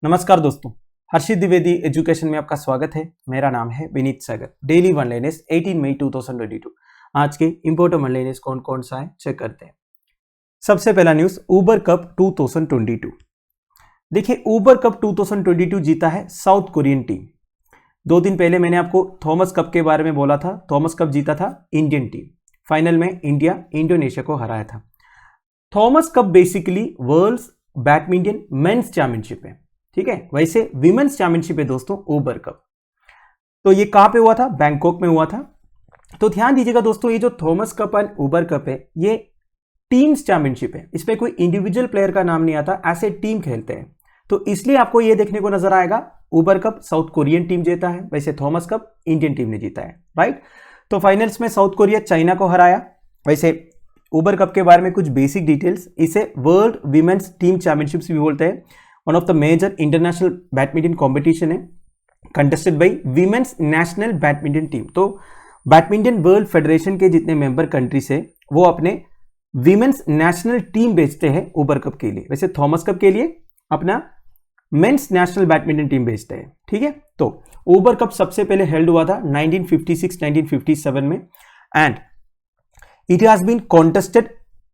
नमस्कार दोस्तों, हर्षित द्विवेदी एजुकेशन में आपका स्वागत है। मेरा नाम है विनीत सागर। डेली वन लाइनर्स 18 मई 2022। आज के इंपोर्टेंट वन लाइनर्स कौन कौन सा है चेक करते हैं। सबसे पहला न्यूज, उबर कप 2022। देखिए, उबर कप 2022 जीता है साउथ कोरियन टीम। 2 दिन पहले मैंने आपको थॉमस कप के बारे में बोला था। थॉमस कप जीता था इंडियन टीम। फाइनल में इंडिया इंडोनेशिया को हराया था। Thomas Cup basically world badminton men's championship है, ठीक है। वैसे विमेंस चैंपियनशिप है दोस्तों उबर कप। तो ये कहां पे हुआ था? बैंकॉक में हुआ था। तो ध्यान दीजिएगा दोस्तों, ये जो Thomas cup and Uber cup है ये टीम्स चैंपियनशिप है। इसमें कोई इंडिविजुअल प्लेयर का नाम नहीं आता, ऐसे टीम खेलते हैं। तो इसलिए आपको ये देखने को नजर आएगा उबर कप साउथ कोरियन टीम जीता है, वैसे थॉमस कप इंडियन टीम ने जीता है, राइट। तो फाइनल्स में साउथ कोरिया चाइना को हराया। वैसे उबर कप के बारे में कुछ बेसिक डिटेल्स, इसे वर्ल्ड विमेंस टीम चैंपियनशिप्स भी बोलते हैं। One of the major international badminton competition है, contested by women's national badminton team. तो बैडमिंटन वर्ल्ड फेडरेशन के जितने मेंबर कंट्रीज है वो अपने वीमेंस नेशनल टीम भेजते हैं उबर कप के लिए। वैसे थॉमस कप के लिए अपना मेंस नेशनल बैडमिंटन टीम भेजते हैं, ठीक है। तो उबर कप सबसे पहले हेल्ड हुआ था 1956-1957 में and it has been contested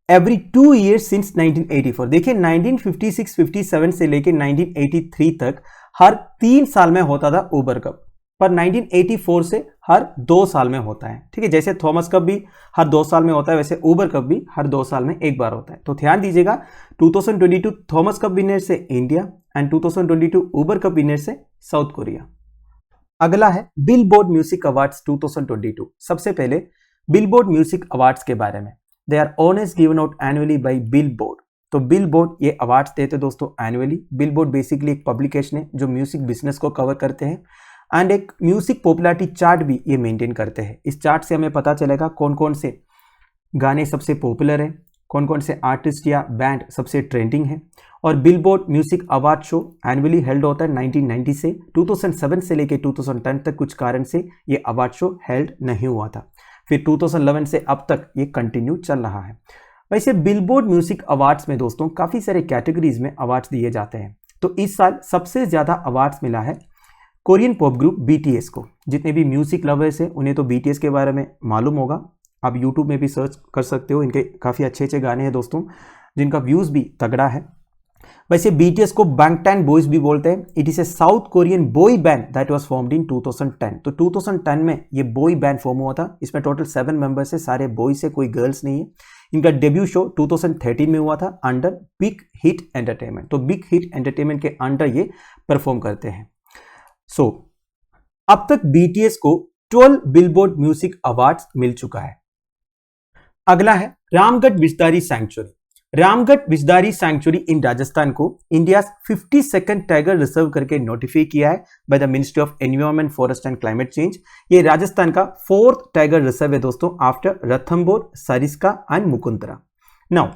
every 2 years since 1984। देखिए 1956-57 से लेकर 1983 तक हर 3 साल में होता था उबर कप, पर 1984 से हर 2 साल में होता है, ठीक है। जैसे थॉमस कप भी हर 2 साल में होता है, वैसे उबर कप भी हर 2 साल में एक बार होता है। तो ध्यान दीजिएगा, 2022 थॉमस कप विनर से India and 2022 Uber cup winner से साउथ कोरिया। अगला है बिलबोर्ड म्यूजिक अवार्ड्स 2022। सबसे पहले बिलबोर्ड म्यूजिक अवार्ड्स के बारे में, they are honours given out annually by Billboard. तो बिलबोर्ड ये अवार्ड्स देते दोस्तों एनुअली। बिलबोर्ड बेसिकली एक पब्लिकेशन है जो म्यूजिक बिजनेस को कवर करते हैं एंड एक म्यूजिक पॉपुलैरिटी चार्ट भी ये मेंटेन करते हैं। इस चार्ट से हमें पता चलेगा कौन कौन से गाने सबसे पॉपुलर है, कौन कौन से आर्टिस्ट या बैंड सबसे ट्रेंडिंग है। और billboard music award show annually held होता है 1990 से 2007 से लेकर 2010 तक। कुछ कारण से ये अवार्ड शो हेल्ड नहीं हुआ था, फिर 2011 से अब तक ये कंटिन्यू चल रहा है। वैसे बिलबोर्ड म्यूजिक अवार्ड्स में दोस्तों काफ़ी सारे कैटेगरीज में अवार्ड्स दिए जाते हैं। तो इस साल सबसे ज़्यादा अवार्ड्स मिला है कोरियन पॉप ग्रुप BTS को। जितने भी म्यूजिक लवर्स हैं उन्हें तो BTS के बारे में मालूम होगा, आप यूट्यूब में भी सर्च कर सकते हो। इनके काफ़ी अच्छे अच्छे गाने हैं दोस्तों, जिनका व्यूज़ भी तगड़ा है। वैसे BTS को बैंगटैन बॉयज भी बोलते हैं। It is a south Korean boy band that was formed in 2010। तो 2010 में ये बॉय बैंड फॉर्म हुआ था। इसमें टोटल 7 मेंबर्स है, सारे बॉयज है, कोई गर्ल्स नहीं है। इनका डेब्यू शो 2013 में हुआ था अंडर बिग हिट एंटरटेनमेंट। तो बिग हिट एंटरटेनमेंट के अंडर ये परफॉर्म करते हैं। सो अब तक BTS को 12 बिलबोर्ड म्यूजिक अवार्ड्स मिल चुका है। अगला है रामगढ़ विजदारी सैंक्चुरी। रामगढ़ विजदारी सैंक्चुरी इन राजस्थान को इंडिया 52nd टाइगर रिजर्व करके नोटिफाई किया है by the ministry of environment, forest and climate change. ये राजस्थान का 4th टाइगर रिजर्व है दोस्तों, after Ranthambore, Sariska and Mukundra. Now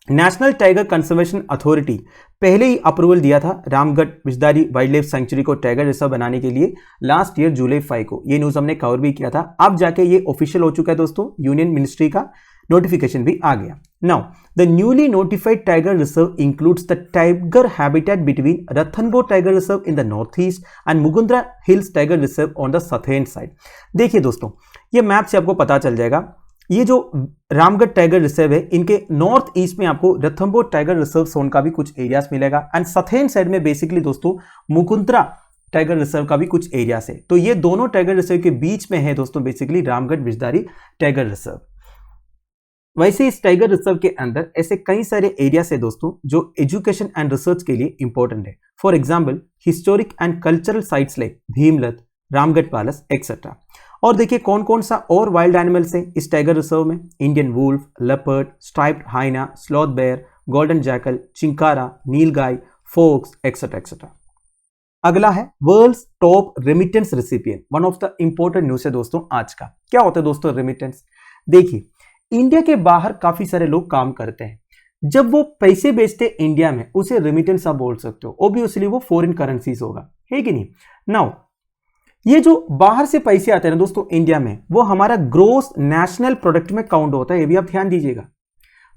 national tiger conservation authority पहले ही अप्रूवल दिया था रामगढ़ विजदारी वाइल्ड लाइफ सेंचुरी को टाइगर रिजर्व बनाने के लिए लास्ट ईयर जुलाई 5 को। ये न्यूज हमने कवर भी किया था। अब जाके ये ऑफिशियल हो चुका है दोस्तों, यूनियन मिनिस्ट्री का नोटिफिकेशन भी आ गया। Now the newly notified tiger reserve includes the tiger habitat between Ranthambore tiger reserve in the north east and Mukundra hills tiger reserve on the southern side. देखिए दोस्तों, ये मैप से आपको पता चल जाएगा, ये जो रामगढ़ टाइगर रिजर्व है इनके नॉर्थ ईस्ट में आपको रणथंभौर टाइगर रिजर्व जोन का भी कुछ एरियाज मिलेगा एंड साउथर्न साइड में बेसिकली दोस्तों मुकुंदरा टाइगर रिजर्व का भी कुछ एरियाज है। तो ये दोनों टाइगर रिजर्व के बीच में है दोस्तों बेसिकली रामगढ़ विजदारी टाइगर रिजर्व। वैसे इस टाइगर रिजर्व के अंदर ऐसे कई सारे एरियाज है दोस्तों जो एजुकेशन एंड रिसर्च के लिए इंपॉर्टेंट है। For example historic and cultural sites like Bhimlat, Ramgarh palace etcetera. और देखिए कौन कौन सा और वाइल्ड एनिमल्स है इस टाइगर रिजर्व में। Indian wolf, leopard, striped hyena, sloth bear, golden jackal, chinkara, nilgai, fox etcetera etcetera. अगला है world's top remittance recipient. One of the important news है दोस्तों आज का। क्या होता है दोस्तों रेमिटेंस? देखिए इंडिया के बाहर काफी सारे लोग काम करते हैं, जब वो पैसे भेजते इंडिया में उसे रेमिटेंस आप बोल सकते हो। ऑब्वियसली वो फॉरेन करेंसीज होगा, है कि नहीं। नाउ ये जो बाहर से पैसे आते हैं ना दोस्तों इंडिया में, वो हमारा ग्रोस नेशनल प्रोडक्ट में काउंट होता है, ये भी आप ध्यान दीजिएगा।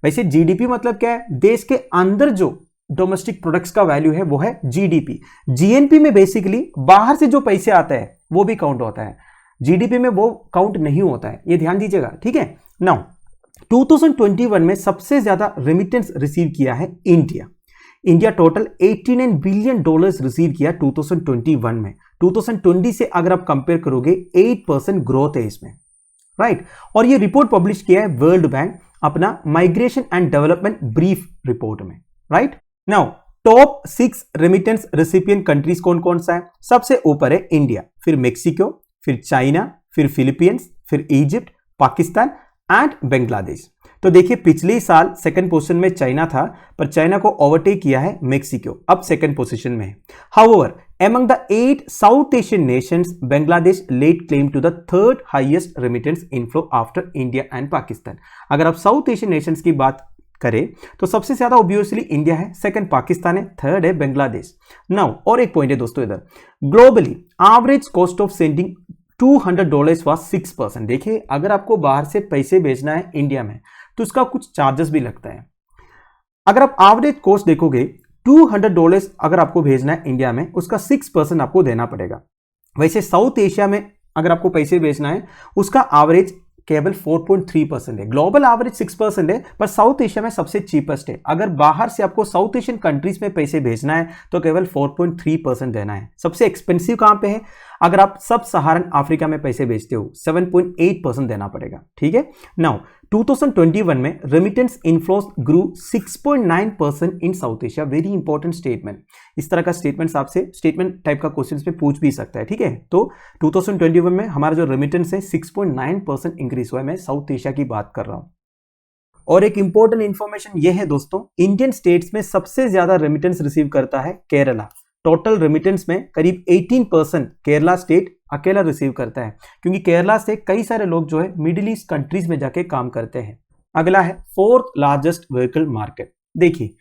वैसे GDP मतलब क्या है? देश के अंदर जो डोमेस्टिक प्रोडक्ट्स का वैल्यू है वो है जीडीपी। जीएनपी में बेसिकली बाहर से जो पैसे आते हैं वो भी काउंट होता है, जीडीपी में वो काउंट नहीं होता है, ये ध्यान दीजिएगा, ठीक है। नाउ 2021 में सबसे ज्यादा रेमिटेंस रिसीव किया है India. India total $89 billion receive किया 2021 में। 2020 से अगर आप कंपेयर करोगे 8% ग्रोथ है इसमें, राइट। और ये रिपोर्ट पब्लिश किया है वर्ल्ड बैंक अपना migration and development brief report में, right. Now top 6 remittance recipient countries कौन कौन सा है? सबसे ऊपर है इंडिया, फिर मेक्सिको, फिर चाइना, फिर फिलीपींस, फिर इजिप्ट, पाकिस्तान एंड बांग्लादेश। तो देखिए पिछले साल सेकंड पोजीशन में चाइना था, पर चाइना को ओवरटेक किया है मेक्सिको, अब सेकंड पोजीशन में है। However among the 8 South Asian nations, Bangladesh laid claim to the third highest remittance inflow after India and Pakistan. अगर आप साउथ एशियन नेशंस की बात करें तो सबसे ज्यादा ऑब्वियसली इंडिया है, सेकंड पाकिस्तान है, थर्ड है बांग्लादेश। नाउ और एक पॉइंट है दोस्तों इधर, globally average cost of sending $200 was 6%। देखिए अगर आपको बाहर से पैसे भेजना है इंडिया में तो उसका कुछ चार्जेस भी लगता है। अगर आप एवरेज कॉस्ट देखोगे $200 अगर आपको भेजना है इंडिया में, उसका 6% आपको देना पड़ेगा। वैसे साउथ एशिया में अगर आपको पैसे भेजना है उसका एवरेज केवल 4.3% है, ग्लोबल एवरेज 6% है, पर साउथ एशिया में सबसे चीपेस्ट है। अगर बाहर से आपको साउथ एशियन कंट्रीज में पैसे भेजना है तो केवल 4.3% देना है। सबसे एक्सपेंसिव कहां पे है? अगर आप सब सहारन अफ्रीका में पैसे भेजते हो 7.8% देना पड़ेगा, ठीक है। नाउ 2021 में remittance inflows grew 6.9% in South Asia. Very important statement, इस तरह का स्टेटमेंट आपसे स्टेटमेंट टाइप का क्वेश्चन में पूछ भी सकता है, ठीक है। तो 2021 में हमारा जो रेमिटेंस है 6.9% इंक्रीज हुआ है। मैं साउथ एशिया की बात कर रहा हूं। और एक इंपॉर्टेंट इंफॉर्मेशन ये है दोस्तों, इंडियन स्टेट्स में सबसे ज्यादा रेमिटेंस रिसीव करता है केरला। टोटल रेमिटेंस में करीब 18% केरला स्टेट अकेला रिसीव करता है, क्योंकि केरला से कई सारे लोग जो है मिडिल ईस्ट कंट्रीज में जाके काम करते हैं। अगला है फोर्थ लार्जेस्ट व्हीकल मार्केट। देखिए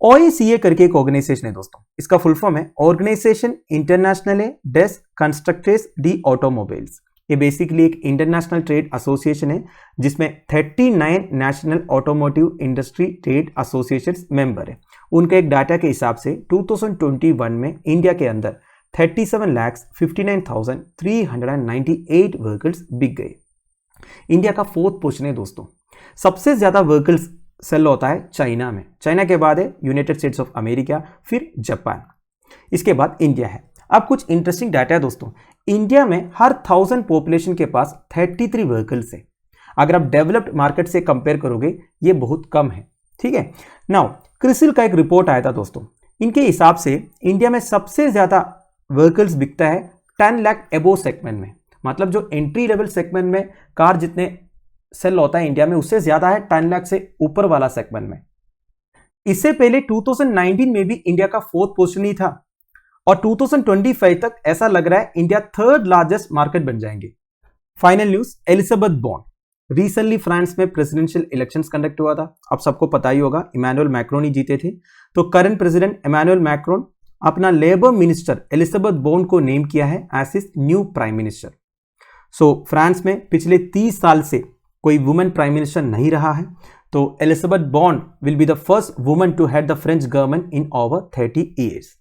OICA करके एक ऑर्गेनाइजेशन है दोस्तों, इसका फुल फॉर्म है ऑर्गेनाइजेशन इंटरनेशनल डेस कंस्ट्रक्टर्स डी ऑटोमोबाइल्स। ये बेसिकली एक इंटरनेशनल ट्रेड एसोसिएशन है जिसमें 39 national automotive industry trade associations member है। उनके एक डाटा के हिसाब से 2021 में इंडिया के अंदर 37,59,398 व्हीकल्स बिक गए। इंडिया का फोर्थ पोजीशन है दोस्तों। सबसे ज्यादा व्हीकल्स सेल होता है चाइना में, चाइना के बाद है यूनाइटेड स्टेट्स ऑफ अमेरिका, फिर जापान, इसके बाद इंडिया है। अब कुछ इंटरेस्टिंग डाटा है दोस्तों, इंडिया में हर 1000 पॉपुलेशन के पास 33 व्हीकल्स है। अगर आप डेवलप्ड मार्केट से कंपेयर करोगे ये बहुत कम है, ठीक है। नाउ क्रिसिल का एक रिपोर्ट आया था दोस्तों, इनके हिसाब से इंडिया में सबसे ज्यादा व्हीकल्स बिकता है 10 लाख एबो सेगमेंट में, मतलब जो एंट्री लेवल सेगमेंट में कार जितने सेल होता है इंडिया में उससे ज्यादा है 10 लाख से ऊपर वाला सेगमेंट में। इससे पहले 2019 में भी इंडिया का फोर्थ पोजीशन ही था, और 2025 तक ऐसा लग रहा है इंडिया थर्ड लार्जेस्ट मार्केट बन जाएंगे। Final news, Elizabeth born. Recently France में प्रेसिडेंशियल इलेक्शंस कंडक्ट हुआ था, अब सबको पता ही होगा इमैनुअल मैक्रोन ही जीते थे। तो करंट प्रेसिडेंट इमैनुअल मैक्रोन अपना लेबर मिनिस्टर एलिजाबेथ बॉर्न को नेम किया है as his new prime minister. So France में पिछले 30 साल से कोई वुमेन प्राइम मिनिस्टर नहीं रहा है, तो Elizabeth Borne will be the first woman to head the French government in over 30 years.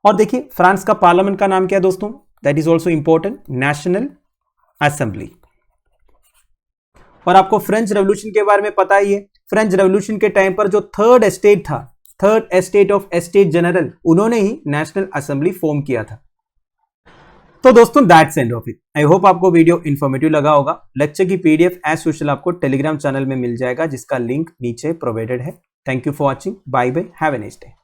और देखिए फ्रांस का पार्लियामेंट का नाम क्या है दोस्तों? That is also important, national assembly. और आपको फ्रेंच रेवोल्यूशन के बारे में पता ही है, फ्रेंच रेवोल्यूशन के टाइम पर जो थर्ड एस्टेट था, third estate of estate general, उन्होंने ही नेशनल असेंबली फॉर्म किया था। तो दोस्तों that's end of it. I hope आपको वीडियो इंफॉर्मेटिव लगा होगा। लेक्चर की पीडीएफ एज यूजुअल आपको टेलीग्राम चैनल में मिल जाएगा, जिसका लिंक नीचे प्रोवाइडेड है। Thank you for watching, bye bye, have a nice day.